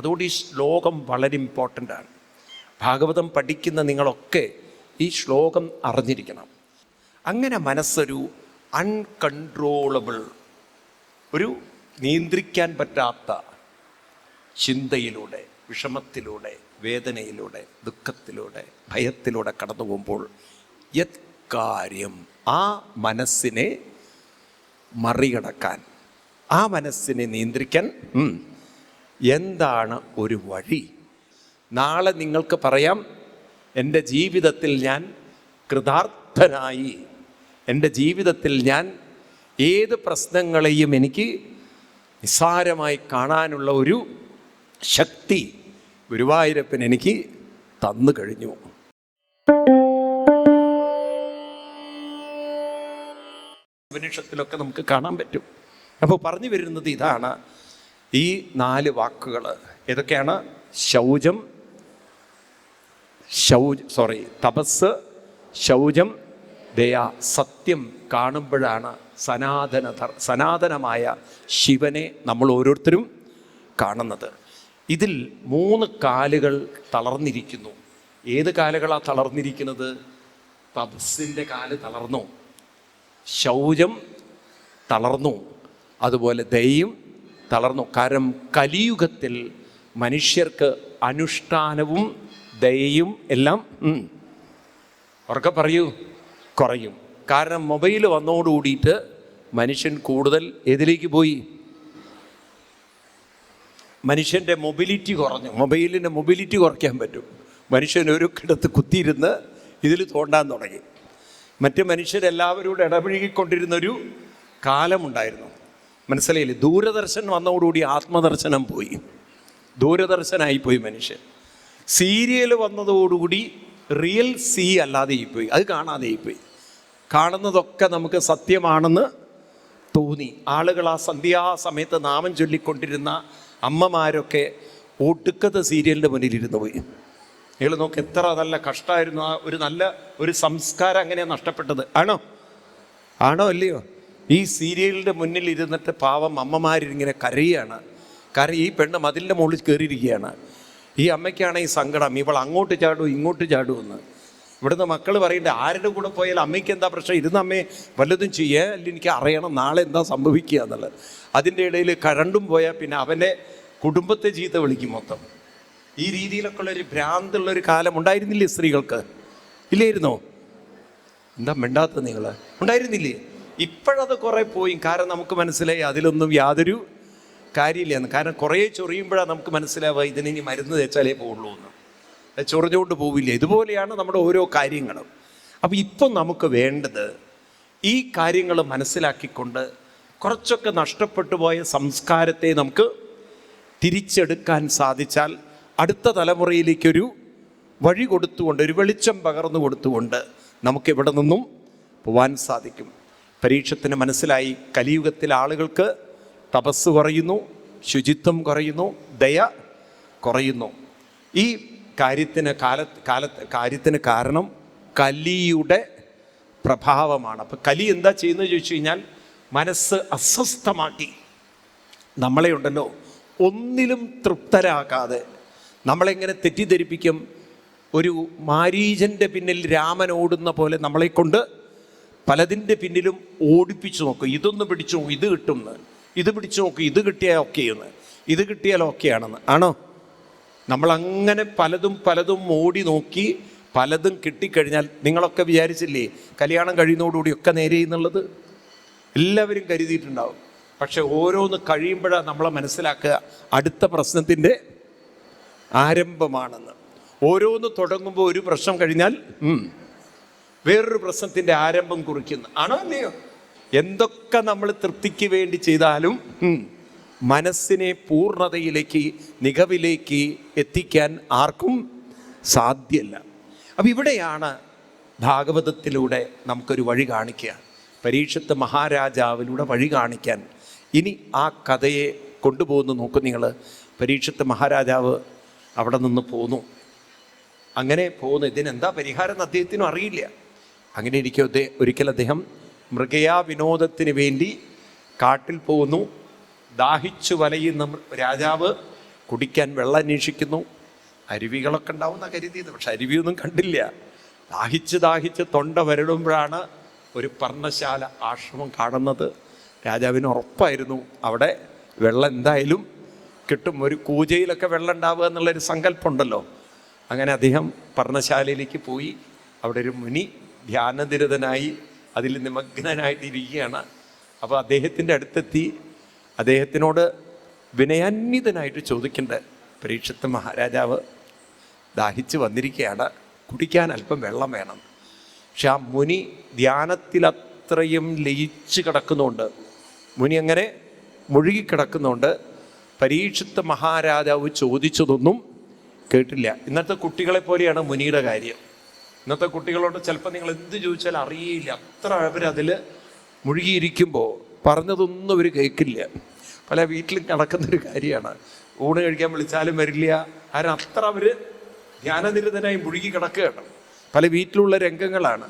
അതുകൊണ്ട് ഈ ശ്ലോകം വളരെ ഇമ്പോർട്ടൻ്റ് ആണ്. ഭാഗവതം പഠിക്കുന്ന നിങ്ങളൊക്കെ ഈ ശ്ലോകം അറിഞ്ഞിരിക്കണം. അങ്ങനെ മനസ്സൊരു അൺകൺട്രോളബിൾ, ഒരു നിയന്ത്രിക്കാൻ പറ്റാത്ത ചിന്തയിലൂടെ, വിഷമത്തിലൂടെ, വേദനയിലൂടെ, ദുഃഖത്തിലൂടെ, ഭയത്തിലൂടെ കടന്നു പോകുമ്പോൾ കാര്യം ആ മനസ്സിനെ മറികടക്കാൻ, ആ മനസ്സിനെ നിയന്ത്രിക്കാൻ എന്താണ് ഒരു വഴി? നാളെ നിങ്ങൾക്ക് പറയാം, എൻ്റെ ജീവിതത്തിൽ ഞാൻ കൃതാർത്ഥനായി, എൻ്റെ ജീവിതത്തിൽ ഞാൻ ഏത് പ്രശ്നങ്ങളെയും എനിക്ക് നിസ്സാരമായി കാണാനുള്ള ഒരു ശക്തി ഗുരുവായൂരപ്പൻ എനിക്ക് തന്നു കഴിഞ്ഞു. ഉപനിഷത്തിലൊക്കെ നമുക്ക് കാണാൻ പറ്റും. അപ്പോൾ പറഞ്ഞു വരുന്നത് ഇതാണ്, ഈ 4 വാക്കുകൾ ഏതൊക്കെയാണ്? തപസ്, ശൗചം, ദയ. സത്യം കാണുമ്പോഴാണ് സനാതനമായ ശിവനെ നമ്മൾ ഓരോരുത്തരും കാണുന്നത്. ഇതിൽ 3 കാലുകൾ തളർന്നിരിക്കുന്നു. ഏത് കാലുകളാണ് തളർന്നിരിക്കുന്നത്? തപസ്സിൻ്റെ കാല് തളർന്നു, ശൗചം തളർന്നു, അതുപോലെ ദയയും തളർന്നു. കാരണം കലിയുഗത്തിൽ മനുഷ്യർക്ക് അനുഷ്ഠാനവും ദയയും എല്ലാം ഉറക്കെ പറയൂ, കുറയും. കാരണം മൊബൈൽ വന്നോടുകൂടിയിട്ട് മനുഷ്യൻ കൂടുതൽ ഏതിലേക്ക് പോയി? മനുഷ്യൻ്റെ മൊബിലിറ്റി കുറഞ്ഞു. മൊബൈലിൻ്റെ മൊബിലിറ്റി കുറയ്ക്കാൻ പറ്റും. മനുഷ്യൻ ഒരു കിടത്ത് കുത്തിയിരുന്ന് ഇതിൽ തോണ്ടാൻ തുടങ്ങി. മറ്റ് മനുഷ്യരെല്ലാവരോടും ഇടപഴകിക്കൊണ്ടിരുന്നൊരു കാലമുണ്ടായിരുന്നു. മനസ്സിലായില്ലേ? ദൂരദർശൻ വന്നതോടുകൂടി ആത്മദർശനം പോയി, ദൂരദർശനായിപ്പോയി മനുഷ്യൻ. സീരിയൽ വന്നതോടുകൂടി റിയൽ അല്ലാതെയായിപ്പോയി, അത് കാണാതെയായിപ്പോയി. കാണുന്നതൊക്കെ നമുക്ക് സത്യമാണെന്ന് തോന്നി. ആളുകൾ ആ സന്ധ്യാസമയത്ത് നാമം ചൊല്ലിക്കൊണ്ടിരുന്ന അമ്മമാരൊക്കെ ഒടുക്കത്തെ സീരിയലിൻ്റെ മുന്നിലിരുന്ന് പോയി. നിങ്ങൾ നോക്ക്, എത്ര നല്ല കഷ്ടമായിരുന്നു. ആ ഒരു സംസ്കാരം അങ്ങനെയാണ് നഷ്ടപ്പെട്ടത്. ആണോ അല്ലയോ? ഈ സീരിയലിൻ്റെ മുന്നിൽ ഇരുന്നിട്ട് പാവം അമ്മമാരിങ്ങനെ കരയുകയാണ്. കാരണം ഈ പെണ്ണ് മതിലിൻ്റെ മുകളിൽ കയറിയിരിക്കുകയാണ്. ഈ അമ്മയ്ക്കാണ് ഈ സങ്കടം, ഇവൾ അങ്ങോട്ട് ചാടും ഇങ്ങോട്ട് ചാടുമെന്ന്. ഇവിടുന്ന് മക്കൾ പറയണ്ടേ, ആരുടെ കൂടെ പോയാൽ അമ്മയ്ക്ക് എന്താ പ്രശ്നം? ഇരുന്ന് അമ്മയെ വല്ലതും ചെയ്യുക, അല്ലെങ്കിൽ എനിക്ക് അറിയണം നാളെ എന്താ സംഭവിക്കുക എന്നുള്ളത്. അതിൻ്റെ ഇടയിൽ കരണ്ടും പോയാൽ പിന്നെ അവൻ്റെ കുടുംബത്തെ ചീത്ത വിളിക്കും മൊത്തം. ഈ രീതിയിലൊക്കെ ഉള്ളൊരു ഭ്രാന്തുള്ളൊരു കാലം ഉണ്ടായിരുന്നില്ലേ സ്ത്രീകൾക്ക്? ഇല്ലായിരുന്നോ? എന്താ മിണ്ടാത്ത നിങ്ങൾ? ഉണ്ടായിരുന്നില്ലേ? ഇപ്പോഴത് കുറേ പോയി. കാരണം നമുക്ക് മനസ്സിലായി അതിലൊന്നും യാതൊരു കാര്യമില്ലെന്ന്. കാരണം കുറേ ചൊറിയുമ്പോഴാണ് നമുക്ക് മനസ്സിലാവുക ഇതിനി മരുന്ന് തേച്ചാലേ പോവുള്ളൂ എന്ന്. ചൊറിഞ്ഞുകൊണ്ട് പോവില്ല. ഇതുപോലെയാണ് നമ്മുടെ ഓരോ കാര്യങ്ങളും. അപ്പോൾ ഇപ്പം നമുക്ക് വേണ്ടത് ഈ കാര്യങ്ങൾ മനസ്സിലാക്കിക്കൊണ്ട് കുറച്ചൊക്കെ നഷ്ടപ്പെട്ടു പോയ സംസ്കാരത്തെ നമുക്ക് തിരിച്ചെടുക്കാൻ സാധിച്ചാൽ അടുത്ത തലമുറയിലേക്കൊരു വഴി കൊടുത്തുകൊണ്ട്, ഒരു വെളിച്ചം പകർന്നു കൊടുത്തുകൊണ്ട് നമുക്കിവിടെ നിന്നും പോവാൻ സാധിക്കും. പരീക്ഷത്തിന് മനസ്സിലായി, കലിയുഗത്തിലെ ആളുകൾക്ക് തപസ് കുറയുന്നു, ശുചിത്വം കുറയുന്നു, ദയ കുറയുന്നു. ഈ കാര്യത്തിന് കാരണം കലിയുടെ പ്രഭാവമാണ്. അപ്പം കലി എന്താ ചെയ്യുന്നത് ചോദിച്ചു കഴിഞ്ഞാൽ, മനസ്സ് അസ്വസ്ഥമാക്കി നമ്മളെ ഉണ്ടല്ലോ ഒന്നിലും തൃപ്തരാകാതെ നമ്മളെങ്ങനെ തെറ്റിദ്ധരിപ്പിക്കും? ഒരു മാരീചൻ്റെ പിന്നിൽ രാമൻ ഓടുന്ന പോലെ നമ്മളെ കൊണ്ട് പലതിൻ്റെ പിന്നിലും ഓടിപ്പിച്ചു നോക്കും. ഇതൊന്ന് പിടിച്ചു നോക്കും, ഇത് കിട്ടുമെന്ന്, ഇത് പിടിച്ചു നോക്കും, ഇത് കിട്ടിയാൽ ഓക്കെയെന്ന്, ഇത് കിട്ടിയാൽ ഓക്കെയാണെന്ന്. ആണോ? നമ്മളങ്ങനെ പലതും ഓടി നോക്കി പലതും കിട്ടിക്കഴിഞ്ഞാൽ നിങ്ങളൊക്കെ വിചാരിച്ചില്ലേ കല്യാണം കഴിയുന്നതോടുകൂടിയൊക്കെ നേരെ എന്നുള്ളത്? എല്ലാവരും കരുതിയിട്ടുണ്ടാവും. പക്ഷെ ഓരോന്ന് കഴിയുമ്പോഴാണ് നമ്മളെ മനസ്സിലാക്കുക അടുത്ത പ്രശ്നത്തിൻ്റെ ആരംഭമാണെന്ന്. ഓരോന്ന് തുടങ്ങുമ്പോൾ ഒരു പ്രശ്നം കഴിഞ്ഞാൽ വേറൊരു പ്രശ്നത്തിൻ്റെ ആരംഭം കുറിക്കുന്നു. ആണോ അല്ലയോ? എന്തൊക്കെ നമ്മൾ തൃപ്തിക്ക് വേണ്ടി ചെയ്താലും മനസ്സിനെ പൂർണ്ണതയിലേക്ക്, മികവിലേക്ക് എത്തിക്കാൻ ആർക്കും സാധ്യമല്ല. അപ്പം ഇവിടെയാണ് ഭാഗവതത്തിലൂടെ നമുക്കൊരു വഴി കാണിക്കുക, പരീക്ഷത്ത് മഹാരാജാവിലൂടെ വഴി കാണിക്കാൻ. ഇനി ആ കഥയെ കൊണ്ടുപോകുന്നു നോക്കും നിങ്ങൾ. പരീക്ഷത്ത് മഹാരാജാവ് അവിടെ നിന്ന് പോന്നു. അങ്ങനെ പോകുന്നു. ഇതിനെന്താ പരിഹാരം എന്ന് അദ്ദേഹത്തിനും അറിയില്ല. അങ്ങനെ ഇരിക്കെ ഒരിക്കൽ അദ്ദേഹം മൃഗയാ വിനോദത്തിന് വേണ്ടി കാട്ടിൽ പോകുന്നു. ദാഹിച്ചു വലയുന്ന രാജാവ് കുടിക്കാൻ വെള്ളം അന്വേഷിക്കുന്നു. അരുവികളൊക്കെ ഉണ്ടാവുന്ന കരുതിയത്, പക്ഷെ അരുവിയൊന്നും കണ്ടില്ല. ദാഹിച്ച് തൊണ്ട വരടുമ്പോഴാണ് ഒരു പർണശാല ആശ്രമം കാണുന്നത്. രാജാവിന് ഉറപ്പായിരുന്നു അവിടെ വെള്ളം എന്തായാലും കിട്ടും. ഒരു കൂജയിലൊക്കെ വെള്ളം ഉണ്ടാവുക എന്നുള്ളൊരു സങ്കല്പമുണ്ടല്ലോ. അങ്ങനെ അദ്ദേഹം പർണശാലയിലേക്ക് പോയി. അവിടെ ഒരു മുനി ധ്യാനനിരതനായി അതിൽ നിമഗ്നനായിട്ടിരിക്കുകയാണ്. അപ്പോൾ അദ്ദേഹത്തിൻ്റെ അടുത്തെത്തി അദ്ദേഹത്തിനോട് വിനയാന്വിതനായിട്ട് ചോദിക്കേണ്ട, പരീക്ഷത്ത് മഹാരാജാവ് ദാഹിച്ച് വന്നിരിക്കുകയാണ്, കുടിക്കാൻ അല്പം വെള്ളം വേണം. പക്ഷെ ആ മുനി ധ്യാനത്തിലത്രയും ലയിച്ച് കിടക്കുന്നുണ്ട്, മുനി അങ്ങനെ മുഴുകിക്കിടക്കുന്നുണ്ട്. പരീക്ഷത്ത് മഹാരാജാവ് ചോദിച്ചതൊന്നും കേട്ടില്ല. ഇന്നത്തെ കുട്ടികളെ പോലെയാണ് മുനിയുടെ കാര്യം. ഇന്നത്തെ കുട്ടികളോട് ചിലപ്പോൾ നിങ്ങൾ എന്ത് ചോദിച്ചാൽ അറിയില്ല, അത്ര അവരതിൽ മുഴുകിയിരിക്കുമ്പോൾ പറഞ്ഞതൊന്നും അവർ കേൾക്കില്ല. പല വീട്ടിലും നടക്കുന്നൊരു കാര്യമാണ്. ഊണ് കഴിക്കാൻ വിളിച്ചാലും വരില്ല. കാരണം അത്ര അവർ ധ്യാനനിരതനായി മുഴുകി കിടക്കുകയാണ്. പല വീട്ടിലുള്ള രംഗങ്ങളാണ്.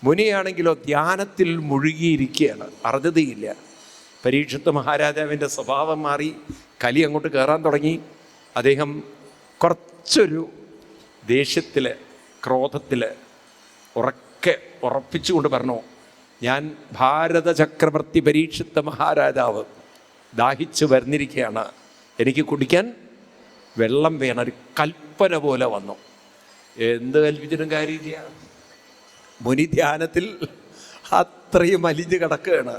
മുനിയാണെങ്കിലോ ധ്യാനത്തിൽ മുഴുകിയിരിക്കുകയാണ്, അറിഞ്ഞതേയില്ല. പരീക്ഷത്ത് മഹാരാജാവിൻ്റെ സ്വഭാവം മാറി, കലി അങ്ങോട്ട് കയറാൻ തുടങ്ങി. അദ്ദേഹം കുറച്ചൊരു ദേഷ്യത്തിൽ, ക്രോധത്തിൽ ഉറപ്പിച്ചുകൊണ്ട് പറഞ്ഞു, ഞാൻ ഭാരത ചക്രവർത്തി പരീക്ഷത്ത് മഹാരാജാവ് ദാഹിച്ച് വരുന്നിരിക്കുകയാണ്, എനിക്ക് കുടിക്കാൻ വെള്ളം വേണം. ഒരു കൽപ്പന പോലെ വന്നു. എന്ത് കൽപ്പിച്ചിട്ടും കാര്യമില്ല. മുനി ധ്യാനത്തിൽ അത്രയും അലിഞ്ഞ് കിടക്കുകയാണ്.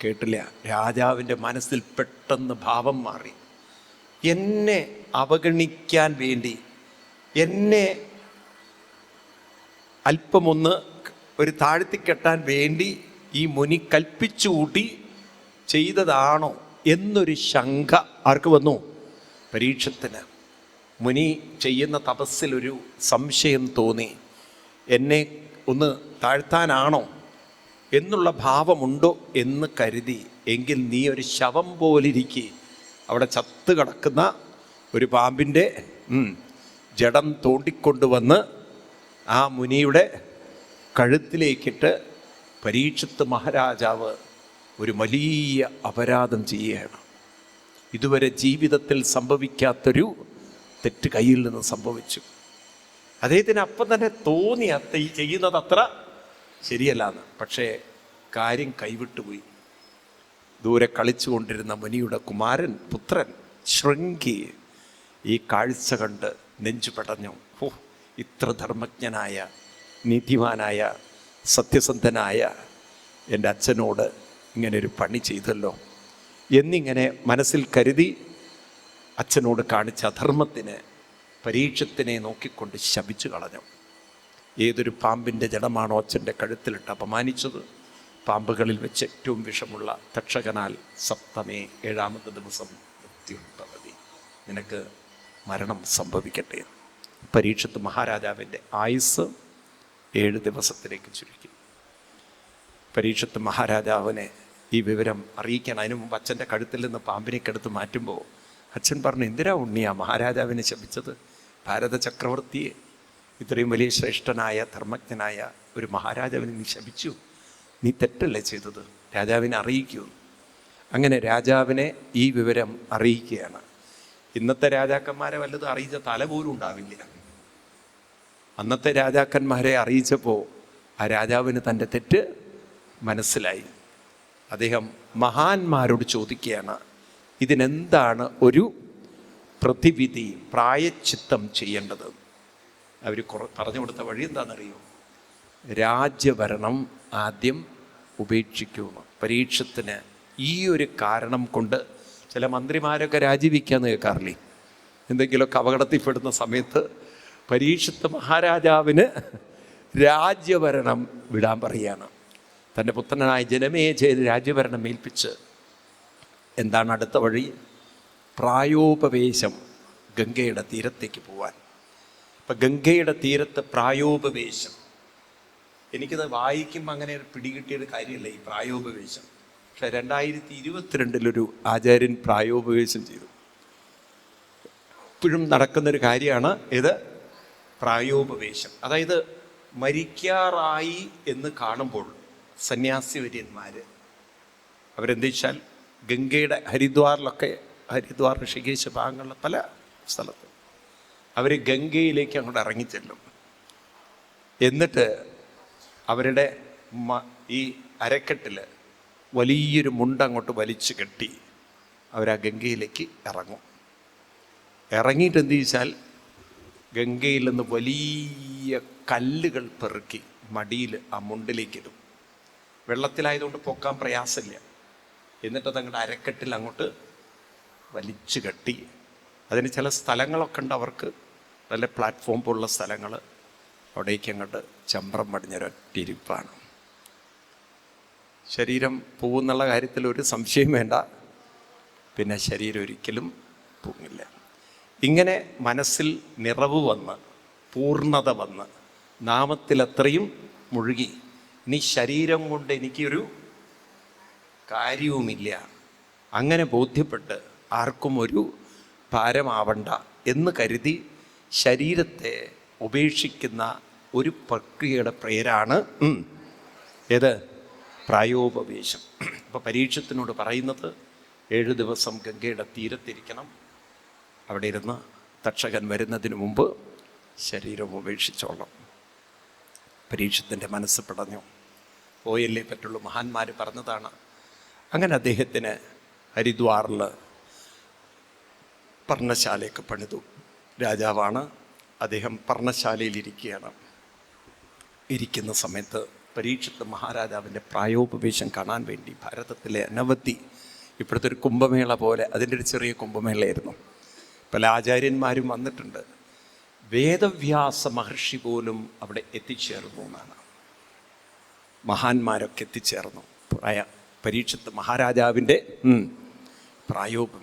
കേട്ടില്ല. രാജാവിൻ്റെ മനസ്സിൽ പെട്ടെന്ന് ഭാവം മാറി. എന്നെ അവഗണിക്കാൻ വേണ്ടി, എന്നെ അല്പമൊന്ന് ഒരു താഴ്ത്തിക്കെട്ടാൻ വേണ്ടി ഈ മുനി കൽപ്പിച്ചു കൂട്ടി ചെയ്തതാണോ എന്നൊരു ശങ്ക ആർക്ക് വന്നു? പരീക്ഷത്തിന്. മുനി ചെയ്യുന്ന തപസ്സിലൊരു സംശയം തോന്നി. എന്നെ ഒന്ന് താഴ്ത്താനാണോ എന്നുള്ള ഭാവമുണ്ടോ എന്ന് കരുതി. എങ്കിൽ നീ ഒരു ശവം പോലിരിക്കെ. അവിടെ ചത്ത് കിടക്കുന്ന ഒരു പാമ്പിൻ്റെ ജഡം തോണ്ടിക്കൊണ്ടുവന്ന് ആ മുനിയുടെ കഴുത്തിലേക്കിട്ട് പരീക്ഷത്ത് മഹാരാജാവ് ഒരു വലിയ അപരാധം ചെയ്യുകയാണ്. ഇതുവരെ ജീവിതത്തിൽ സംഭവിക്കാത്തൊരു തെറ്റ് കയ്യിൽ നിന്ന് സംഭവിച്ചു. അദ്ദേഹത്തിന് അപ്പം തന്നെ തോന്നി ഈ ചെയ്യുന്നത് അത്ര ശരിയല്ലാന്ന്. പക്ഷേ കാര്യം കൈവിട്ടുപോയി. ദൂരെ കളിച്ചുകൊണ്ടിരുന്ന മുനിയുടെ കുമാരൻ, പുത്രൻ ശൃംഗി ഈ കാഴ്ച കണ്ട് നെഞ്ചു പടഞ്ഞു. ഇത്ര ധർമ്മജ്ഞനായ, നീതിമാനായ, സത്യസന്ധനായ എൻ്റെ അച്ഛനോട് ഇങ്ങനൊരു പണി ചെയ്തല്ലോ എന്നിങ്ങനെ മനസ്സിൽ കരുതി അച്ഛനോട് കാണിച്ച അധർമ്മത്തിന് പരീക്ഷത്തിനെ നോക്കിക്കൊണ്ട് ശപിച്ചു കളഞ്ഞു. ഏതൊരു പാമ്പിൻ്റെ ജഡമാണോ അച്ഛൻ്റെ കഴുത്തിലിട്ട് അപമാനിച്ചത്, പാമ്പുകളിൽ വെച്ച് ഏറ്റവും വിഷമുള്ള തക്ഷകനാൽ സപ്തമേ, 7ാമത്തെ ദിവസം മൃത്യുഭവതി, നിനക്ക് മരണം സംഭവിക്കട്ടെ. പരീക്ഷത്ത് മഹാരാജാവിൻ്റെ ആയുസ് 7 ദിവസത്തിലേക്ക് ചുരുക്കി. പരീക്ഷത്ത് മഹാരാജാവിനെ ഈ വിവരം അറിയിക്കാൻ അതിനു മുമ്പ് അച്ഛൻ്റെ കഴുത്തിൽ നിന്ന് പാമ്പിനേക്ക് എടുത്ത് മാറ്റുമ്പോൾ അച്ഛൻ പറഞ്ഞു, എന്തിനാ ഉണ്ണിയാ മഹാരാജാവിനെ ശപിച്ചത്? ഭാരത ചക്രവർത്തിയെ, ഇത്രയും വലിയ ശ്രേഷ്ഠനായ ധർമ്മജ്ഞനായ ഒരു മഹാരാജാവിനെ നീ ശപിച്ചു, നീ തെറ്റല്ലേ ചെയ്തത്, രാജാവിനെ അറിയിക്കൂ. അങ്ങനെ രാജാവിനെ ഈ വിവരം അറിയിക്കുകയാണ്. ഇന്നത്തെ രാജാക്കന്മാരെ വല്ലതും അറിയിച്ച തല പോലും ഉണ്ടാവില്ല. അന്നത്തെ രാജാക്കന്മാരെ അറിയിച്ചപ്പോൾ ആ രാജാവിന് തൻ്റെ തെറ്റ് മനസ്സിലായി. അദ്ദേഹം മഹാന്മാരോട് ചോദിക്കുകയാണ്, ഇതിനെന്താണ് ഒരു പ്രതിവിധി, പ്രായശ്ചിത്തം ചെയ്യേണ്ടത്? അവർ പറഞ്ഞു കൊടുത്ത വഴി എന്താണെന്നറിയോ? രാജ്യഭരണം ആദ്യം ഉപേക്ഷിക്കുമെന്ന്. പരീക്ഷത്തിന് ഈ ഒരു കാരണം കൊണ്ട് ചില മന്ത്രിമാരൊക്കെ രാജിവെക്കാന്ന് കേൾക്കാറില്ലേ? എന്തെങ്കിലുമൊക്കെ അപകടത്തിൽപ്പെടുന്ന സമയത്ത് പരീക്ഷത്ത് മഹാരാജാവിന് രാജ്യഭരണം വിടാൻ പറയുകയാണ്. തൻ്റെ പുത്രനായ ജനമേജയന് രാജ്യഭരണം ഏൽപ്പിച്ച് എന്താണ് അടുത്ത വഴി? പ്രായോപവേശം, ഗംഗയുടെ തീരത്തേക്ക് പോവാൻ. അപ്പം ഗംഗയുടെ തീരത്ത് പ്രായോപവേശം, എനിക്കത് വായിക്കുമ്പോൾ അങ്ങനെ പിടികിട്ടിയൊരു കാര്യമല്ല ഈ പ്രായോപവേശം. പക്ഷെ 2022 ആചാര്യൻ പ്രായോപവേശം ചെയ്തു. ഇപ്പോഴും നടക്കുന്നൊരു കാര്യമാണ് ഇത്, പ്രായോപവേശം. അതായത് മരിക്കാറായി എന്ന് കാണുമ്പോൾ സന്യാസിവര്യന്മാർ അവരെന്ത് വെച്ചാൽ ഗംഗയുടെ ഹരിദ്വാറിലൊക്കെ ഹരിദ്വാർ, ഋഷികേശ് ഭാഗങ്ങളിൽ പല സ്ഥലത്തും അവർ ഗംഗയിലേക്ക് അങ്ങോട്ട് ഇറങ്ങിച്ചെല്ലും. എന്നിട്ട് അവരുടെ ഈ അരക്കെട്ടിൽ വലിയൊരു മുണ്ടങ്ങോട്ട് വലിച്ചു കെട്ടി അവർ ആ ഗംഗയിലേക്ക് ഇറങ്ങും. ഇറങ്ങിയിട്ട് എന്ത് ചോദിച്ചാൽ ഗംഗയിൽ നിന്ന് വലിയ കല്ലുകൾ പെറുക്കി മടിയിൽ ആ മുണ്ടിലേക്കിടും. വെള്ളത്തിലായതുകൊണ്ട് പൊക്കാൻ പ്രയാസമില്ല. എന്നിട്ട് അതങ്ങോട്ട് അരക്കെട്ടിൽ അങ്ങോട്ട് വലിച്ചു കെട്ടി, അതിന് ചില സ്ഥലങ്ങളൊക്കെ ഉണ്ട് അവർക്ക്, നല്ല പ്ലാറ്റ്ഫോം പോലുള്ള സ്ഥലങ്ങൾ, അവിടേക്ക് അങ്ങോട്ട് ചമ്പ്രം പടിഞ്ഞൊരൊറ്റിരിപ്പാണ്. ശരീരം പോകുന്നുള്ള കാര്യത്തിൽ ഒരു സംശയം വേണ്ട, പിന്നെ ശരീരം ഒരിക്കലും പൊങ്ങില്ല. ഇങ്ങനെ മനസ്സിൽ നിറവ് വന്ന് പൂർണ്ണത വന്ന് നാമത്തിലത്രയും മുഴുകി, ഇനി ശരീരം കൊണ്ട് എനിക്കൊരു കാര്യവുമില്ല, അങ്ങനെ ബോധ്യപ്പെട്ട് ആർക്കും ഒരു ഭാരമാവണ്ട എന്ന് കരുതി ശരീരത്തെ ഉപേക്ഷിക്കുന്ന ഒരു പ്രക്രിയയുടെ പേരാണ് ഏത്? പ്രായോപവേശം. അപ്പോൾ പരീക്ഷത്തിനോട് പറയുന്നത് 7 ദിവസം ഗംഗയുടെ തീരത്തിരിക്കണം, അവിടെ ഇരുന്ന് തക്ഷകൻ വരുന്നതിന് മുമ്പ് ശരീരം ഉപേക്ഷിച്ചോളണം. പരീക്ഷത്തിൻ്റെ മനസ്സ് പിടഞ്ഞു. പോയല്ലേ പറ്റുള്ളൂ, മഹാന്മാർ പറഞ്ഞതാണ്. അങ്ങനെ അദ്ദേഹത്തിന് ഹരിദ്വാറിൽ പർണശാലയൊക്കെ പണിതു. രാജാവാണ് അദ്ദേഹം, പർണശാലയിലിരിക്കുകയാണ്. ഇരിക്കുന്ന സമയത്ത് പരീക്ഷിത്ത് മഹാരാജാവിൻ്റെ പ്രായോപവേശം കാണാൻ വേണ്ടി ഭാരതത്തിലെ അനവധി, ഇപ്പോഴത്തെ ഒരു കുംഭമേള പോലെ അതിൻ്റെ ഒരു ചെറിയ കുംഭമേളയായിരുന്നു. പല ആചാര്യന്മാരും വന്നിട്ടുണ്ട്. വേദവ്യാസ മഹർഷി പോലും അവിടെ എത്തിച്ചേർന്നു എന്നാണ്. മഹാന്മാരൊക്കെ എത്തിച്ചേർന്നു. പരീക്ഷിത്ത് മഹാരാജാവിൻ്റെ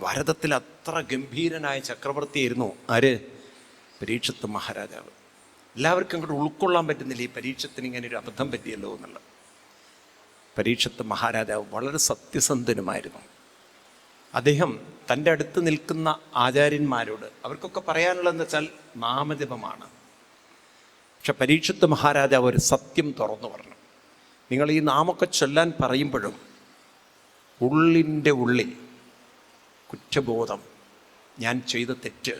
ഭാരതത്തിൽ അത്ര ഗംഭീരനായ ചക്രവർത്തിയായിരുന്നു ആര്? പരീക്ഷിത്ത് മഹാരാജാവ്. എല്ലാവർക്കും അങ്ങോട്ട് ഉൾക്കൊള്ളാൻ പറ്റുന്നില്ല ഈ പരീക്ഷത്തിന് ഇങ്ങനെ ഒരു അബദ്ധം പറ്റിയല്ലോ എന്നുള്ളത്. പരീക്ഷിത്ത് മഹാരാജാവ് വളരെ സത്യസന്ധനുമായിരുന്നു. അദ്ദേഹം തൻ്റെ അടുത്ത് നിൽക്കുന്ന ആചാര്യന്മാരോട് അവർക്കൊക്കെ പറയാനുള്ളതെന്ന് വെച്ചാൽ നാമജപമാണ്. പക്ഷെ പരീക്ഷിത്ത് മഹാരാജാവ് ഒരു സത്യം തുറന്നു പറഞ്ഞു. നിങ്ങൾ ഈ നാമൊക്കെ ചൊല്ലാൻ പറയുമ്പോഴും ഉള്ളിൻ്റെ ഉള്ളിൽ കുറ്റബോധം, ഞാൻ ചെയ്ത തെറ്റ്,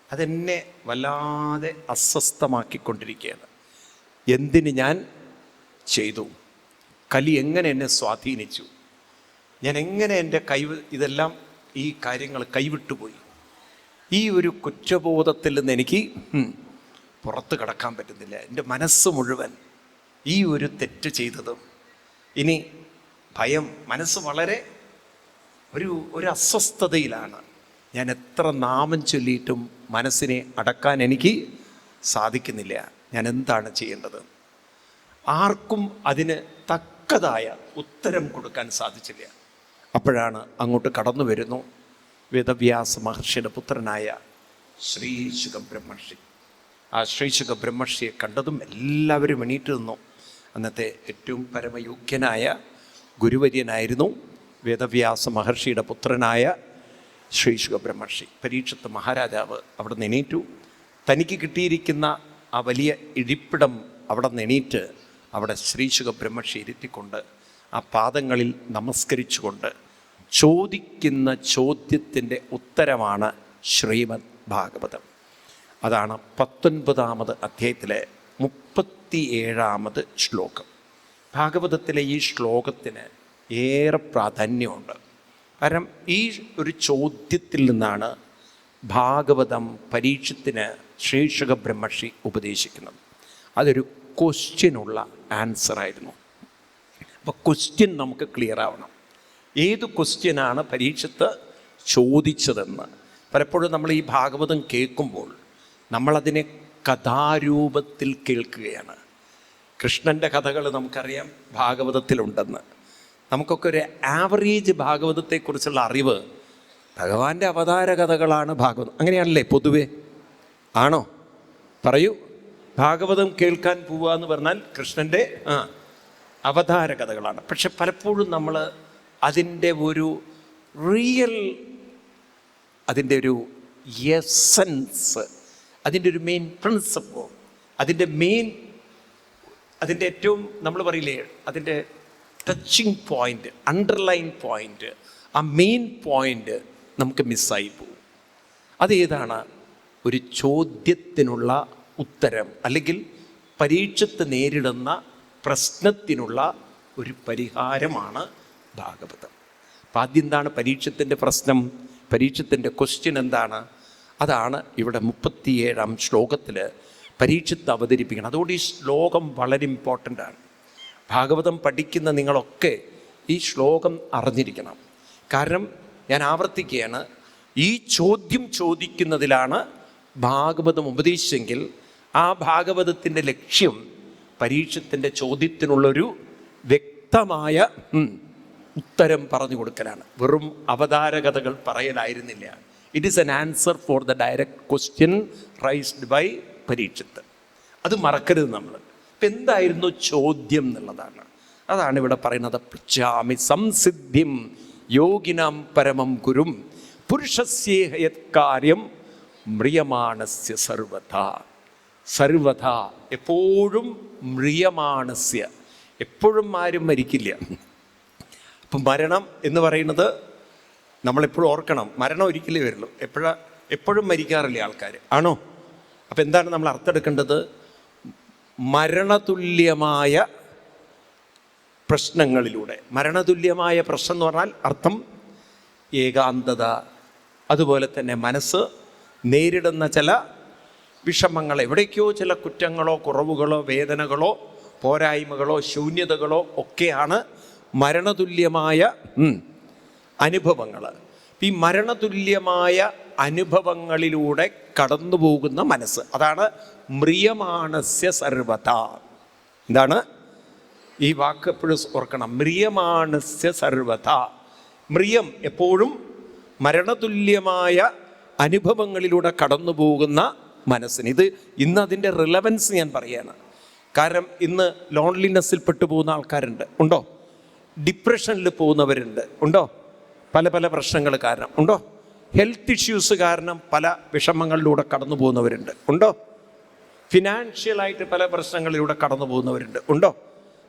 അതെന്നെ വല്ലാതെ അസ്വസ്ഥമാക്കിക്കൊണ്ടിരിക്കുകയാണ്. എന്തിന് ഞാൻ ചെയ്തു? കലി എങ്ങനെ എന്നെ സ്വാധീനിച്ചു? ഞാൻ എങ്ങനെ എൻ്റെ ഇതെല്ലാം ഈ കാര്യങ്ങൾ കൈവിട്ടുപോയി? ഈ ഒരു കുറ്റബോധത്തിൽ നിന്ന് എനിക്ക് പുറത്ത് കടക്കാൻ പറ്റുന്നില്ല. എൻ്റെ മനസ്സ് മുഴുവൻ ഈ ഒരു തെറ്റ് ചെയ്തതും, ഇനി ഭയം, മനസ്സ് വളരെ ഒരു അസ്വസ്ഥതയിലാണ്. ഞാൻ എത്ര നാമം ചൊല്ലിയിട്ടും മനസ്സിനെ അടക്കാൻ എനിക്ക് സാധിക്കുന്നില്ല. ഞാൻ എന്താണ് ചെയ്യേണ്ടത്? ആർക്കും അതിന് തക്കതായ ഉത്തരം കൊടുക്കാൻ സാധിച്ചില്ല. അപ്പോഴാണ് അങ്ങോട്ട് കടന്നു വരുന്നു വേദവ്യാസ മഹർഷിയുടെ പുത്രനായ ശ്രീശുക ബ്രഹ്മർഷി. ആ ശ്രീശുക ബ്രഹ്മർഷിയെ കണ്ടതും എല്ലാവരും എണീറ്റ് നിന്നു. അന്നത്തെ ഏറ്റവും പരമയോഗ്യനായ ഗുരുവര്യനായിരുന്നു വേദവ്യാസ മഹർഷിയുടെ പുത്രനായ ശ്രീശുക ബ്രഹ്മർഷി. പരീക്ഷത്ത് മഹാരാജാവ് അവിടെ നിന്ന് എണീറ്റു. തനിക്ക് കിട്ടിയിരിക്കുന്ന ആ വലിയ ഇരിപ്പിടം അവിടെ നിന്ന് എണീറ്റ് അവിടെ ശ്രീശുക ബ്രഹ്മർഷി ഇരുത്തിക്കൊണ്ട് ആ പാദങ്ങളിൽ നമസ്കരിച്ചുകൊണ്ട് ചോദിക്കുന്ന ചോദ്യത്തിൻ്റെ ഉത്തരമാണ് ശ്രീമദ് ഭാഗവതം. അതാണ് 19-ാമത് അധ്യായത്തിലെ 37-ാമത് ശ്ലോകം. ഭാഗവതത്തിലെ ഈ ശ്ലോകത്തിന് ഏറെ പ്രാധാന്യമുണ്ട്. കാരണം ഈ ഒരു ചോദ്യത്തിൽ നിന്നാണ് ഭാഗവതം പരീക്ഷത്തിന് ശ്രീശുക ബ്രഹ്മർഷി ഉപദേശിക്കുന്നത്. അതൊരു ക്വസ്റ്റ്യനുള്ള ആൻസറായിരുന്നു. അപ്പോൾ ക്വസ്റ്റ്യൻ നമുക്ക് ക്ലിയർ ആവണം. ഏത് ക്വസ്റ്റ്യനാണ് പരീക്ഷത്ത് ചോദിച്ചതെന്ന്. പലപ്പോഴും നമ്മൾ ഈ ഭാഗവതം കേൾക്കുമ്പോൾ നമ്മളതിനെ കഥാരൂപത്തിൽ കേൾക്കുകയാണ്. കൃഷ്ണൻ്റെ കഥകൾ നമുക്കറിയാം ഭാഗവതത്തിലുണ്ടെന്ന്. നമുക്കൊക്കെ ഒരു ആവറേജ് ഭാഗവതത്തെക്കുറിച്ചുള്ള അറിവ് ഭഗവാന്റെ അവതാര കഥകളാണ് ഭാഗവതം. അങ്ങനെയാണല്ലേ പൊതുവേ? ആണോ? പറയൂ. ഭാഗവതം കേൾക്കാൻ പോവുക എന്ന് പറഞ്ഞാൽ കൃഷ്ണൻ്റെ അവതാര കഥകളാണ്. പക്ഷെ പലപ്പോഴും നമ്മൾ അതിൻ്റെ ഒരു റിയൽ, അതിൻ്റെ ഒരു എസൻസ്, അതിൻ്റെ ഒരു മെയിൻ പ്രിൻസിപ്പിൾ, അതിൻ്റെ ഏറ്റവും നമ്മൾ പറയില്ലേ, അതിൻ്റെ ടച്ചിങ് പോയിൻ്റ്, അണ്ടർലൈൻ പോയിൻ്റ്, ആ മെയിൻ പോയിൻ്റ് നമുക്ക് മിസ്സായി പോകും. അതേതാണ്? ഒരു ചോദ്യത്തിനുള്ള ഉത്തരം, അല്ലെങ്കിൽ പരീക്ഷത്ത് നേരിടുന്ന പ്രശ്നത്തിനുള്ള ഒരു പരിഹാരമാണ് ഭാഗവതം. അപ്പം ആദ്യം എന്താണ് പരീക്ഷത്തിൻ്റെ പ്രശ്നം? പരീക്ഷത്തിൻ്റെ ക്വസ്റ്റ്യൻ എന്താണ്? അതാണ് ഇവിടെ 37-ാം ശ്ലോകത്തിൽ പരീക്ഷത്ത് അവതരിപ്പിക്കണം. അതുകൊണ്ട് ഈ ശ്ലോകം വളരെ ഇമ്പോർട്ടൻ്റ് ആണ്. ഭാഗവതം പഠിക്കുന്ന നിങ്ങളൊക്കെ ഈ ശ്ലോകം അറിഞ്ഞിരിക്കണം. കാരണം ഞാൻ ആവർത്തിക്കുകയാണ്, ഈ ചോദ്യം ചോദിക്കുന്നതിലാണ് ഭാഗവതം ഉപദേശിച്ചെങ്കിൽ ആ ഭാഗവതത്തിൻ്റെ ലക്ഷ്യം പരീക്ഷത്തിൻ്റെ ചോദ്യത്തിനുള്ളൊരു വ്യക്തമായ ഉത്തരം പറഞ്ഞു കൊടുക്കലാണ്. വെറും അവതാരകഥകൾ പറയലായിരുന്നില്ല. It is an answer for the direct question raised by Parikshit. അത് മറക്കരുത് നമ്മൾ. ഇപ്പം എന്തായിരുന്നു ചോദ്യം എന്നുള്ളതാണ്. അതാണ് ഇവിടെ പറയുന്നത്. പൃച്ഛാമി സംസിദ്ധിം യോഗിനാം പരമം ഗുരും പുരുഷസ്യേഹയത് കാര്യം മ്രിയമാണസ്യ സർവഥാ. സർവഥാ, എപ്പോഴും മ്രിയമാണസ്യ, എപ്പോഴും ആരും മരിക്കില്ല. അപ്പം മരണം എന്ന് പറയുന്നത് നമ്മളെപ്പോഴും ഓർക്കണം, മരണം ഒരിക്കലേ വരുള്ളൂ. എപ്പോഴും മരിക്കാറില്ല ആൾക്കാർ, ആണോ? അപ്പം എന്താണ് നമ്മൾ അർത്ഥമെടുക്കേണ്ടത്? മരണതുല്യമായ പ്രശ്നങ്ങളിലൂടെ. മരണതുല്യമായ പ്രശ്നം എന്ന് പറഞ്ഞാൽ അർത്ഥം ഏകാന്തത, അതുപോലെ തന്നെ മനസ്സ് നേരിടുന്ന ചില വിഷമങ്ങൾ, എവിടേക്കോ ചില കുറ്റങ്ങളോ കുറവുകളോ വേദനകളോ പോരായ്മകളോ ശൂന്യതകളോ ഒക്കെയാണ് മരണതുല്യമായ അനുഭവങ്ങൾ. ഈ മരണതുല്യമായ അനുഭവങ്ങളിലൂടെ കടന്നു പോകുന്ന മനസ്സ്, അതാണ് മ്രിയമാണസ്യ സർവത. എന്താണ് ഈ വാക്ക്? എപ്പോഴും ഓർക്കണം, മ്രിയമാണസ്യ സർവത. മ്രിയം എപ്പോഴും മരണതുല്യമായ അനുഭവങ്ങളിലൂടെ കടന്നു പോകുന്ന മനസ്സിന്. ഇന്ന് അതിൻ്റെ റിലവൻസ് ഞാൻ പറയുകയാണ്. കാരണം ഇന്ന് ലോൺലിനെസ്സിൽ പെട്ടുപോകുന്ന ആൾക്കാരുണ്ട്, ഉണ്ടോ? ഡിപ്രഷനിൽ പോകുന്നവരുണ്ട്, ഉണ്ടോ? പല പല പ്രശ്നങ്ങൾ കാരണം, ഉണ്ടോ? ഹെൽത്ത് ഇഷ്യൂസ് കാരണം പല വിഷമങ്ങളിലൂടെ കടന്നു പോകുന്നവരുണ്ട്, ഉണ്ടോ? ഫിനാൻഷ്യലായിട്ട് പല പ്രശ്നങ്ങളിലൂടെ കടന്നു പോകുന്നവരുണ്ട്, ഉണ്ടോ?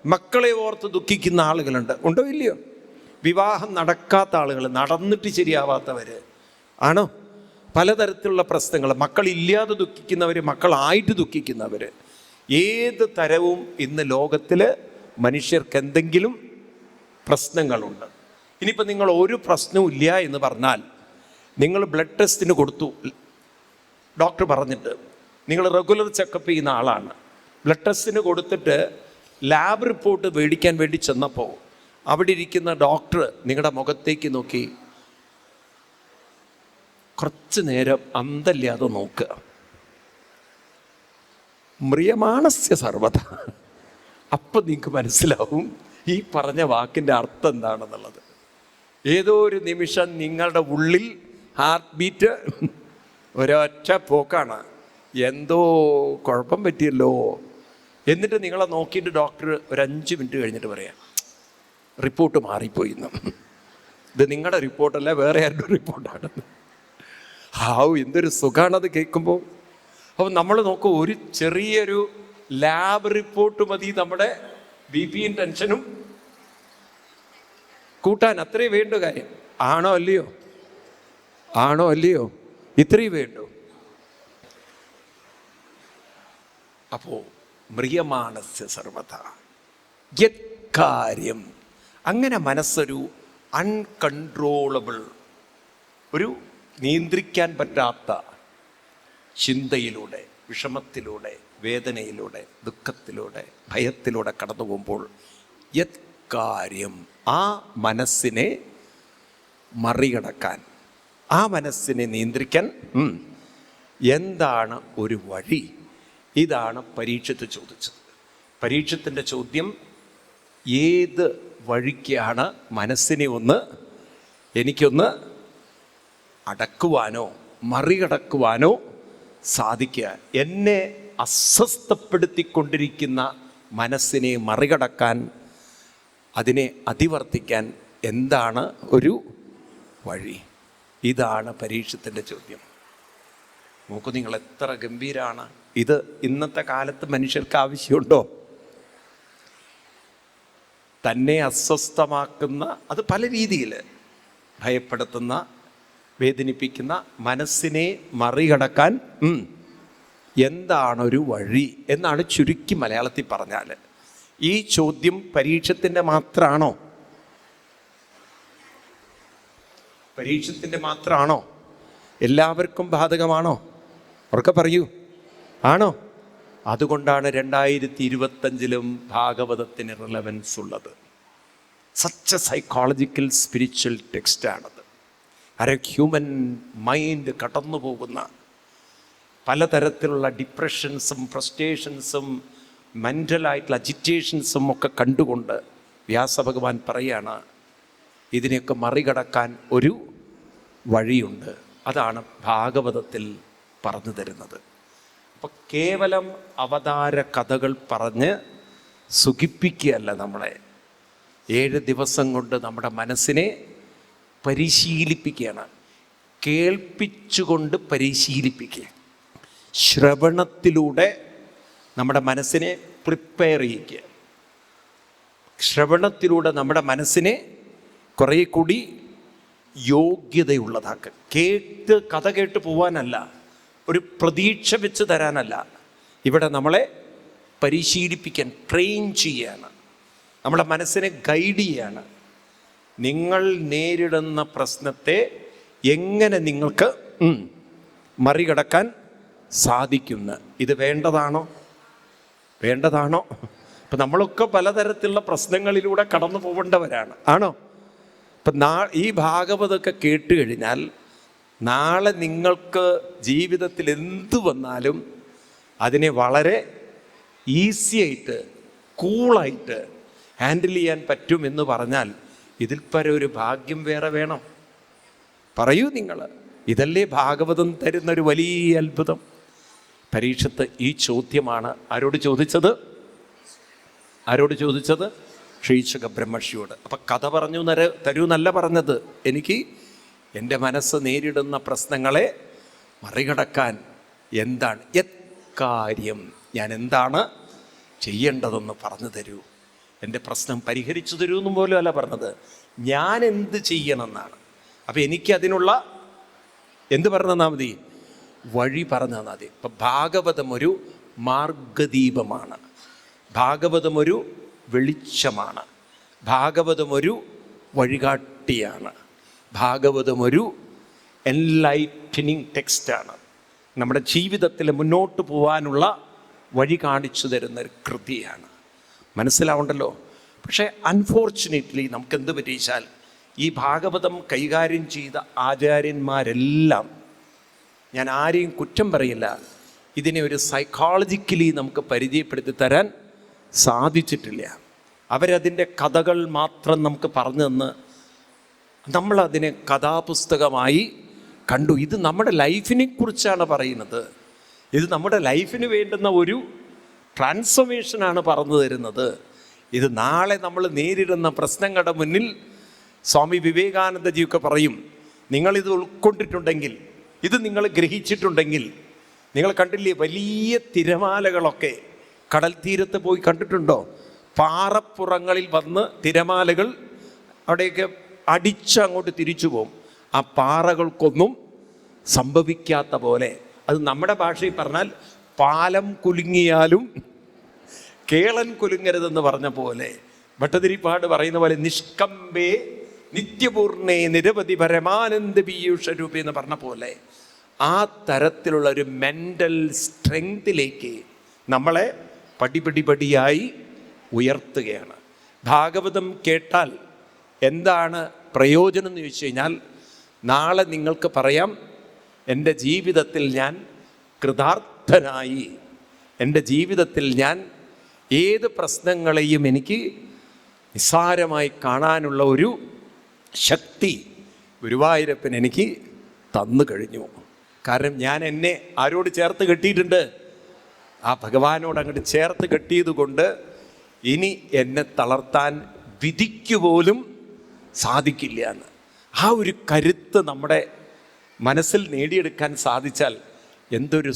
മക്കളെ ഓർത്ത് ദുഃഖിക്കുന്ന ആളുകളുണ്ട്, ഉണ്ടോ ഇല്ലയോ? വിവാഹം നടക്കാത്ത ആളുകൾ, നടന്നിട്ട് ശരിയാവാത്തവർ, ആണോ? പലതരത്തിലുള്ള പ്രശ്നങ്ങൾ, മക്കളില്ലാതെ ദുഃഖിക്കുന്നവർ, മക്കളായിട്ട് ദുഃഖിക്കുന്നവർ, ഏത് തരവും ഇന്ന് ലോകത്തിൽ മനുഷ്യർക്ക് എന്തെങ്കിലും പ്രശ്നങ്ങളുണ്ട്. ഇനിയിപ്പോൾ നിങ്ങൾ ഒരു പ്രശ്നവും ഇല്ല എന്ന് പറഞ്ഞാൽ, നിങ്ങൾ ബ്ലഡ് ടെസ്റ്റിന് കൊടുത്തു, ഡോക്ടർ പറഞ്ഞിട്ട്, നിങ്ങൾ റെഗുലർ ചെക്കപ്പ് ചെയ്യുന്ന ആളാണ്, ബ്ലഡ് ടെസ്റ്റിന് കൊടുത്തിട്ട് ലാബ് റിപ്പോർട്ട് മേടിക്കാൻ വേണ്ടി ചെന്നപ്പോൾ അവിടെ ഇരിക്കുന്ന ഡോക്ടർ നിങ്ങളുടെ മുഖത്തേക്ക് നോക്കി കുറച്ച് നേരം അന്തല്ലാതെ നോക്കുക. മ്രിയമാണസ്യ സർവത. അപ്പം നിങ്ങൾക്ക് മനസ്സിലാവും ഈ പറഞ്ഞ വാക്കിൻ്റെ അർത്ഥം എന്താണെന്നുള്ളത്. ഏതോ ഒരു നിമിഷം നിങ്ങളുടെ ഉള്ളിൽ ഹാർട്ട് ബീറ്റ് ഒരൊറ്റ പോക്കാണ്, എന്തോ കുഴപ്പം പറ്റിയല്ലോ. എന്നിട്ട് നിങ്ങളെ നോക്കിയിട്ട് ഡോക്ടർ ഒരു 5 മിനിറ്റ് കഴിഞ്ഞിട്ട് പറയാം, റിപ്പോർട്ട് മാറിപ്പോയി എന്ന്. ഇത് നിങ്ങളുടെ റിപ്പോർട്ടല്ല, വേറെ ആരുടെ റിപ്പോർട്ടാണ്. എന്തൊരു സുഖമാണത് കേൾക്കുമ്പോൾ. അപ്പോൾ നമ്മൾ നോക്കും, ഒരു ചെറിയൊരു ലാബ് റിപ്പോർട്ട് മതി നമ്മുടെ ബിപിയും ടെൻഷനും കൂട്ടാൻ. അത്രയും വേണ്ട കാര്യം. ആണോ അല്ലയോ? ആണോ അല്ലയോ? ഇത്രയും വേണ്ടു. അപ്പോൾ മ്രിയമാണസ്യ സർവത യത് കാര്യം. അങ്ങനെ മനസ്സൊരു അൺകൺട്രോളബിൾ, ഒരു നിയന്ത്രിക്കാൻ പറ്റാത്ത ചിന്തയിലൂടെ, വിഷമത്തിലൂടെ, വേദനയിലൂടെ, ദുഃഖത്തിലൂടെ, ഭയത്തിലൂടെ കടന്നു പോകുമ്പോൾ യത് കാര്യം, ആ മനസ്സിനെ മറികടക്കാൻ, ആ മനസ്സിനെ നിയന്ത്രിക്കാൻ എന്താണ് ഒരു വഴി? ഇതാണ് പരീക്ഷത്ത് ചോദിച്ചത്. പരീക്ഷത്തിൻ്റെ ചോദ്യം, ഏത് വഴിക്കാണ് മനസ്സിനെ എനിക്കൊന്ന് അടക്കുവാനോ മറികടക്കുവാനോ സാധിക്കുക? എന്നെ അസ്വസ്ഥപ്പെടുത്തിക്കൊണ്ടിരിക്കുന്ന മനസ്സിനെ മറികടക്കാൻ, അതിനെ അതിവർത്തിക്കാൻ എന്താണ് ഒരു വഴി? ഇതാണ് പരീക്ഷത്തിൻ്റെ ചോദ്യം. നോക്കൂ, നിങ്ങൾ എത്ര ഗംഭീരമാണ് ഇത്. ഇന്നത്തെ കാലത്ത് മനുഷ്യർക്ക് ആവശ്യമുണ്ടോ? തന്നെ അസ്വസ്ഥമാക്കുന്ന, അത് പല രീതിയിൽ ഭയപ്പെടുത്തുന്ന, വേദനിപ്പിക്കുന്ന മനസ്സിനെ മറികടക്കാൻ എന്താണൊരു വഴി എന്നാണ് ചുരുക്കി മലയാളത്തിൽ പറഞ്ഞാൽ. ഈ ചോദ്യം പരീക്ഷത്തിൻ്റെ മാത്രമാണോ? പരീക്ഷത്തിൻ്റെ മാത്രമാണോ? എല്ലാവർക്കും ബാധകമാണോ? ഉറക്കെ പറയൂ, ആണോ? അതുകൊണ്ടാണ് 2025 ഭാഗവതത്തിന് റിലവൻസ് ഉള്ളത്. സച്ച് എ സൈക്കോളജിക്കൽ സ്പിരിച്വൽ ടെക്സ്റ്റാണത്. ഹ്യൂമൻ മൈൻഡ് കടന്നു പോകുന്ന പലതരത്തിലുള്ള ഡിപ്രഷൻസും ഫ്രസ്ട്രേഷൻസും മെൻ്റലായിട്ടുള്ള അജിറ്റേഷൻസും ഒക്കെ കണ്ടുകൊണ്ട് വ്യാസഭഗവാൻ പറയാണ്, ഇതിനെയൊക്കെ മറികടക്കാൻ ഒരു വഴിയുണ്ട്. അതാണ് ഭാഗവതത്തിൽ പറഞ്ഞു തരുന്നത്. അപ്പോൾ കേവലം അവതാര കഥകൾ പറഞ്ഞ് സുഖിപ്പിക്കുകയല്ല നമ്മളെ, 7 ദിവസം കൊണ്ട് നമ്മുടെ മനസ്സിനെ പരിശീലിപ്പിക്കുകയാണ്. കേൾപ്പിച്ചുകൊണ്ട് പരിശീലിപ്പിക്കുക. ശ്രവണത്തിലൂടെ നമ്മുടെ മനസ്സിനെ പ്രിപ്പയർ ചെയ്യിക്കുക. ശ്രവണത്തിലൂടെ നമ്മുടെ മനസ്സിനെ കുറേ കൂടി യോഗ്യതയുള്ളതാക്കുക. കഥ കേട്ട് പോവാനല്ല, ഒരു പ്രതീക്ഷ വെച്ച് തരാനല്ല. ഇവിടെ നമ്മളെ പരിശീലിപ്പിക്കാൻ, ട്രെയിൻ ചെയ്യാണ്, നമ്മളെ മനസ്സിനെ ഗൈഡ് ചെയ്യാണ്. നിങ്ങൾ നേരിടുന്ന പ്രശ്നത്തെ എങ്ങനെ നിങ്ങൾക്ക് മറികടക്കാൻ സാധിക്കുന്നു. ഇത് വേണ്ടതാണോ? ഇപ്പം നമ്മളൊക്കെ പലതരത്തിലുള്ള പ്രശ്നങ്ങളിലൂടെ കടന്നു പോകേണ്ടവരാണ്, ആണോ? ഇപ്പം ഈ ഭാഗവതമൊക്കെ കേട്ട് കഴിഞ്ഞാൽ നാളെ നിങ്ങൾക്ക് ജീവിതത്തിൽ എന്ത് വന്നാലും അതിനെ വളരെ ഈസിയായിട്ട് കൂളായിട്ട് ഹാൻഡിൽ ചെയ്യാൻ പറ്റുമെന്ന് പറഞ്ഞാൽ ഇതിൽ പരം ഒരു ഭാഗ്യം വേറെ വേണം? പറയൂ നിങ്ങൾ. ഇതല്ലേ ഭാഗവതം തരുന്നൊരു വലിയ അത്ഭുതം. പരീക്ഷത്ത് ഈ ചോദ്യമാണ് ആരോട് ചോദിച്ചത്? ശ്രീശുക ബ്രഹ്മർഷിയോട്. അപ്പം കഥ പറഞ്ഞു തരൂ എന്നല്ല പറഞ്ഞത്. എനിക്ക് എൻ്റെ മനസ്സ് നേരിടുന്ന പ്രശ്നങ്ങളെ മറികടക്കാൻ എന്താണ് കാര്യം, ഞാൻ എന്താണ് ചെയ്യേണ്ടതെന്ന് പറഞ്ഞു തരൂ, എൻ്റെ പ്രശ്നം പരിഹരിച്ചു തരൂ എന്നും പോലും അല്ല പറഞ്ഞത്, ഞാൻ എന്ത് ചെയ്യണമെന്നാണ്. അപ്പം എനിക്കതിനുള്ള എന്ത് പറഞ്ഞു തന്നാൽ മതി? വഴി പറഞ്ഞു തന്നാൽ മതി. ഇപ്പം ഭാഗവതം ഒരു മാർഗദീപമാണ്, ഭാഗവതം ഒരു വെളിച്ചമാണ്, ഭാഗവതം ഒരു വഴികാട്ടിയാണ്, ഭാഗവതം ഒരു എൻലൈറ്റനിങ് ടെക്സ്റ്റാണ്. നമ്മുടെ ജീവിതത്തിൽ മുന്നോട്ട് പോകാനുള്ള വഴി കാണിച്ചു തരുന്നൊരു കൃതിയാണ്. മനസ്സിലാവുണ്ടല്ലോ? പക്ഷേ അൺഫോർച്ചുനേറ്റ്ലി നമുക്കെന്ത് പറ്റിച്ചാൽ ഈ ഭാഗവതം കൈകാര്യം ചെയ്ത ആചാര്യന്മാരെല്ലാം, ഞാൻ ആരെയും കുറ്റം പറയില്ല, ഇതിനെ ഒരു സൈക്കോളജിക്കലി നമുക്ക് പരിചയപ്പെടുത്തി തരാൻ സാധിച്ചിട്ടില്ല. അവരതിൻ്റെ കഥകൾ മാത്രം നമുക്ക് പറഞ്ഞു തന്ന് നമ്മളതിനെ കഥാപുസ്തകമായി കണ്ടു. ഇത് നമ്മുടെ ലൈഫിനെ കുറിച്ചാണ് പറയുന്നത്. ഇത് നമ്മുടെ ലൈഫിന് വേണ്ടുന്ന ഒരു ട്രാൻസ്ഫോർമേഷനാണ് പറഞ്ഞു തരുന്നത്. ഇത് നാളെ നമ്മൾ നേരിടുന്ന പ്രശ്നങ്ങളുടെ മുന്നിൽ സ്വാമി വിവേകാനന്ദജിയൊക്കെ പറയും, നിങ്ങളിത് ഉൾക്കൊണ്ടിട്ടുണ്ടെങ്കിൽ, ഇത് നിങ്ങൾ ഗ്രഹിച്ചിട്ടുണ്ടെങ്കിൽ, നിങ്ങൾ കണ്ടില്ലേ വലിയ തിരമാലകളൊക്കെ കടൽ തീരത്ത് പോയി കണ്ടിട്ടുണ്ടോ? പാറപ്പുറങ്ങളിൽ വന്ന് തിരമാലകൾ അവിടെയൊക്കെ അടിച്ച് അങ്ങോട്ട് തിരിച്ചു പോകും. ആ പാറകൾക്കൊന്നും സംഭവിക്കാത്ത പോലെ, അത് നമ്മുടെ ഭാഷയിൽ പറഞ്ഞാൽ പാലം കുലുങ്ങിയാലും കേളൻ കുലുങ്ങരുതെന്ന് പറഞ്ഞ പോലെ, ഭട്ടതിരിപ്പാട് പറയുന്ന പോലെ നിഷ്കമ്പേ നിത്യപൂർണേ നിരവധി പരമാനന്ദ പീയൂഷരൂപേ എന്ന് പറഞ്ഞ പോലെ, ആ തരത്തിലുള്ള ഒരു മെൻ്റൽ സ്ട്രെങ്തിലേക്ക് നമ്മളെ പടിപടിയായി ഉയർത്തുകയാണ്. ഭാഗവതം കേട്ടാൽ എന്താണ് പ്രയോജനം എന്ന് ചോദിച്ചു കഴിഞ്ഞാൽ, നാളെ നിങ്ങൾക്ക് പറയാം, എൻ്റെ ജീവിതത്തിൽ ഞാൻ കൃതാർത്ഥനായി, എൻ്റെ ജീവിതത്തിൽ ഞാൻ ഏത് പ്രശ്നങ്ങളെയും എനിക്ക് നിസ്സാരമായി കാണാനുള്ള ഒരു ശക്തി ഗുരുവായൂരപ്പൻ എനിക്ക് തന്നു കഴിഞ്ഞു. കാരണം ഞാൻ എന്നെ ആരോട് ചേർത്ത് കെട്ടിയിട്ടുണ്ട്? ആ ഭഗവാനോട് അങ്ങോട്ട് ചേർത്ത് കെട്ടിയത് കൊണ്ട് ഇനി എന്നെ തളർത്താൻ വിധിക്കുപോലും സാധിക്കില്ല എന്ന്. ആ ഒരു കരുത്ത് നമ്മുടെ മനസ്സിൽ നേടിയെടുക്കാൻ സാധിച്ചാൽ എന്തൊരു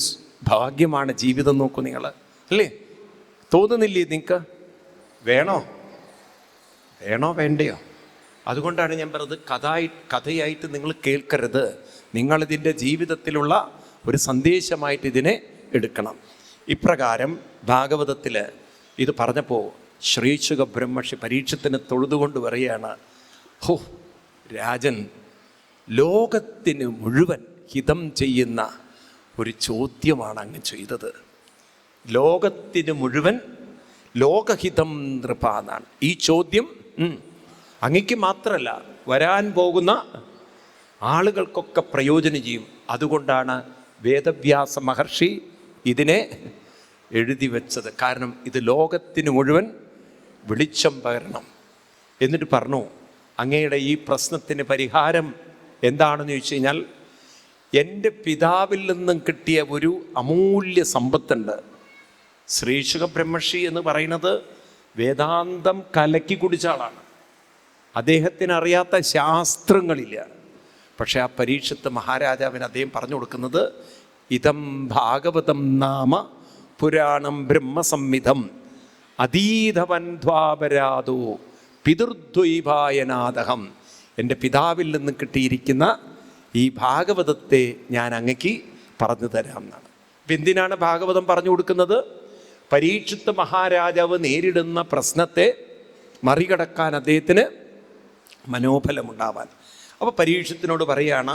ഭാഗ്യമാണ് ജീവിതം. നോക്കൂ നിങ്ങൾ, അല്ലേ? തോന്നുന്നില്ലേ നിങ്ങൾക്ക്? വേണോ വേണ്ടയോ? അതുകൊണ്ടാണ് ഞാൻ പറഞ്ഞത് കഥയായിട്ട് നിങ്ങൾ കേൾക്കരുത്, നിങ്ങളിതിൻ്റെ ജീവിതത്തിലുള്ള ഒരു സന്ദേശമായിട്ട് ഇതിനെ എടുക്കണം. ഇപ്രകാരം ഭാഗവതത്തിൽ ഇത് പറഞ്ഞപ്പോൾ ശ്രീശുക ബ്രഹ്മർഷി പരീക്ഷത്തിന് തൊഴുതുകൊണ്ട് പറയുകയാണ്, ഹോ രാജൻ, ലോകത്തിന് മുഴുവൻ ഹിതം ചെയ്യുന്ന ഒരു ചോദ്യമാണ് അങ്ങ് ചെയ്തത്. ലോകത്തിന് മുഴുവൻ ലോകഹിതം നൃപ എന്നാണ് ഈ ചോദ്യം. അങ്ങയ്ക്ക് മാത്രമല്ല, വരാൻ പോകുന്ന ആളുകൾക്കൊക്കെ പ്രയോജനം ചെയ്യും. അതുകൊണ്ടാണ് വേദവ്യാസ മഹർഷി ഇതിനെ എഴുതി വെച്ചത്. കാരണം ഇത് ലോകത്തിന് മുഴുവൻ വെളിച്ചം പകരണം. എന്നിട്ട് പറഞ്ഞു, അങ്ങയുടെ ഈ പ്രശ്നത്തിന് പരിഹാരം എന്താണെന്ന് ചോദിച്ചു കഴിഞ്ഞാൽ, എൻ്റെ പിതാവിൽ നിന്നും കിട്ടിയ ഒരു അമൂല്യ സമ്പത്തുണ്ട്. ശ്രീശുക ബ്രഹ്മർഷി എന്ന് പറയുന്നത് വേദാന്തം കലക്കി കുടിച്ച ആളാണ്. അദ്ദേഹത്തിന് അറിയാത്ത ശാസ്ത്രങ്ങളില്ല. പക്ഷെ ആ പരീക്ഷത്ത് മഹാരാജാവിന് അദ്ദേഹം പറഞ്ഞു കൊടുക്കുന്നത്, ഇതം ഭാഗവതം നാമ പുരാണം ബ്രഹ്മസംഹിതം അതീതവൻധ്വാപരാധോ പിതൃദ്വൈപായനാദഹം. എൻ്റെ പിതാവിൽ നിന്ന് കിട്ടിയിരിക്കുന്ന ഈ ഭാഗവതത്തെ ഞാൻ അങ്ങക്ക് പറഞ്ഞു തരാം എന്നാണ്. അപ്പം എന്തിനാണ് ഭാഗവതം പറഞ്ഞു കൊടുക്കുന്നത്? പരീക്ഷിത്ത് മഹാരാജാവ് നേരിടുന്ന പ്രശ്നത്തെ മറികടക്കാൻ അദ്ദേഹത്തിന് മനോബലമുണ്ടാവാൻ. അപ്പോൾ പരീക്ഷത്തിനോട് പറയുകയാണ്,